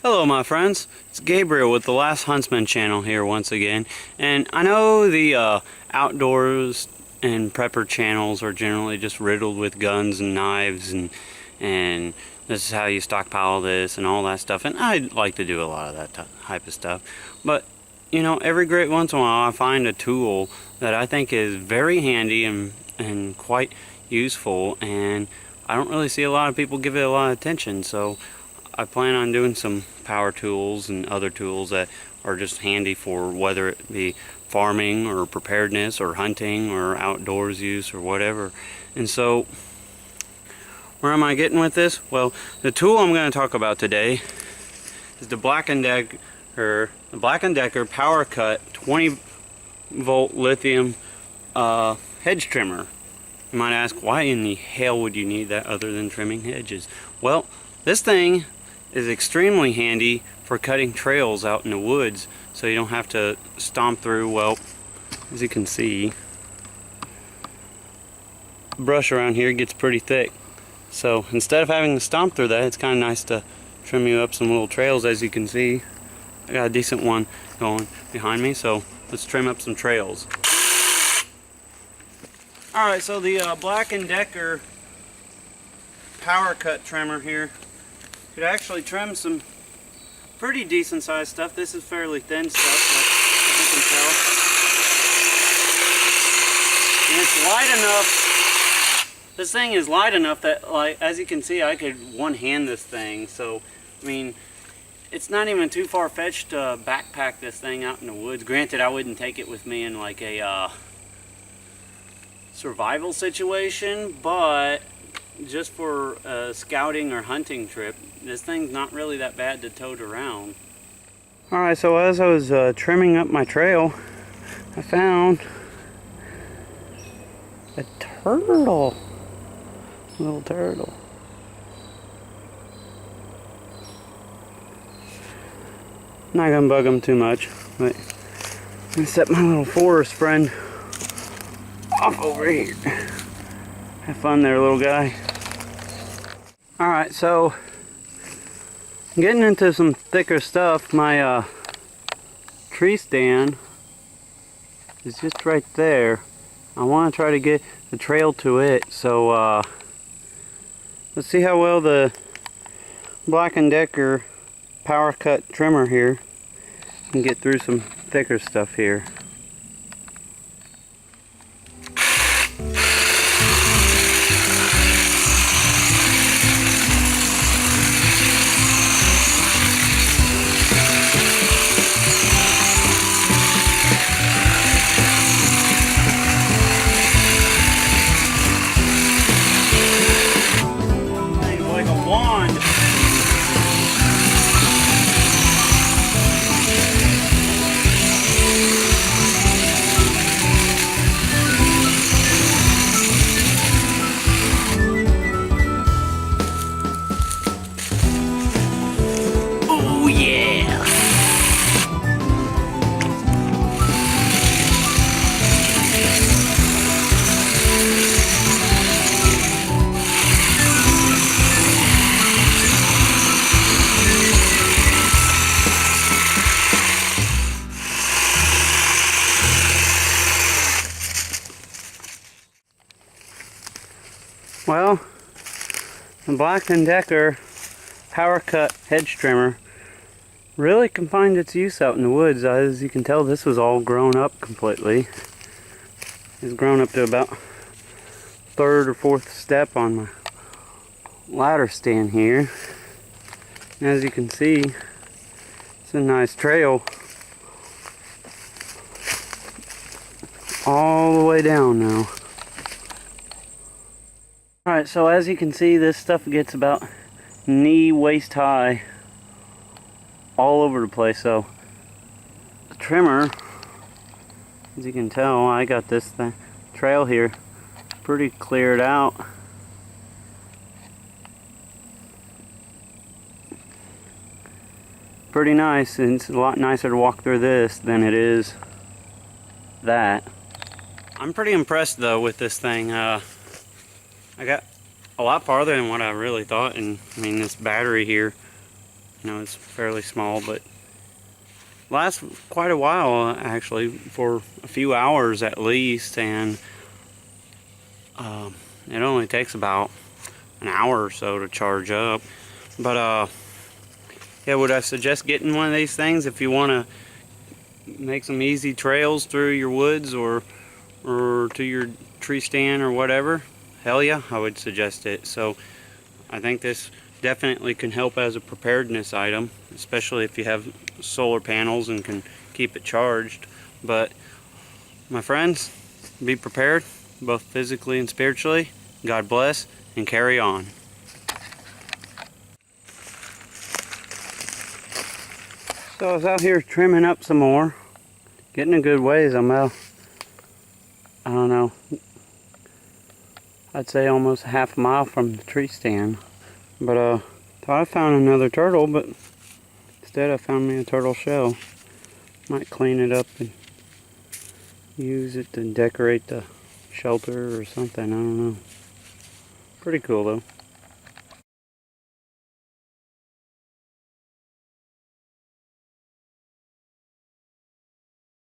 Hello my friends, it's Gabriel with the Last Huntsman channel here once again, and I know the outdoors and prepper channels are generally just riddled with guns and knives and this is how you stockpile this and all that stuff, and I like to do a lot of that type of stuff, but you know, every great once in a while I find a tool that I think is very handy and quite useful, and I don't really see a lot of people give it a lot of attention, so I plan on doing some power tools and other tools that are just handy for whether it be farming or preparedness or hunting or outdoors use or whatever. And so where am I getting with this? Well, the tool I'm going to talk about today is the Black and Decker PowerCut 20 volt lithium hedge trimmer. You might ask, why in the hell would you need that other than trimming hedges? Well, this thing is extremely handy for cutting trails out in the woods, so you don't have to stomp through. Well, as you can see, brush around here gets pretty thick, so instead of having to stomp through that, it's kind of nice to trim you up some little trails. As you can see, I got a decent one going behind me, so let's trim up some trails. Alright, so the Black and Decker PowerCut trimmer here could actually trim some pretty decent sized stuff. This is fairly thin stuff, but as you can tell. And it's light enough. This thing is light enough that, like, as you can see, I could one hand this thing. So, I mean, it's not even too far-fetched to backpack this thing out in the woods. Granted, I wouldn't take it with me in like a survival situation, but just for a scouting or hunting trip, this thing's not really that bad to tote around. Alright, so as I was trimming up my trail, I found a turtle. A little turtle. Not gonna bug him too much, but I'm gonna set my little forest friend off over here. Have fun there, little guy. Alright, so I'm getting into some thicker stuff. My tree stand is just right there. I want to try to get the trail to it, so let's see how well the Black and Decker PowerCut trimmer here can get through some thicker stuff here. Well, the Black and Decker PowerCut hedge trimmer really can find its use out in the woods. As you can tell, this was all grown up completely. It's grown up to about third or fourth step on my ladder stand here. And as you can see, it's a nice trail all the way down now. Alright, so as you can see, this stuff gets about knee, waist high all over the place. So the trimmer, as you can tell, I got this trail here pretty cleared out. Pretty nice, and it's a lot nicer to walk through this than it is that. I'm pretty impressed though with this thing. I got a lot farther than what I really thought, and I mean, this battery here You know, it's fairly small, but lasts quite a while actually, for a few hours at least, and it only takes about an hour or so to charge up. But yeah, would I suggest getting one of these things if you want to make some easy trails through your woods or to your tree stand or whatever? Hell yeah, I would suggest it. So I think this definitely can help as a preparedness item, especially if you have solar panels and can keep it charged. But my friends, be prepared, both physically and spiritually. God bless, and carry on. So I was out here trimming up some more, getting a good ways. I'm out, I don't know, I'd say almost half a mile from the tree stand. But thought I found another turtle, but instead I found me a turtle shell. Might clean it up and use it to decorate the shelter or something, I don't know. Pretty cool though.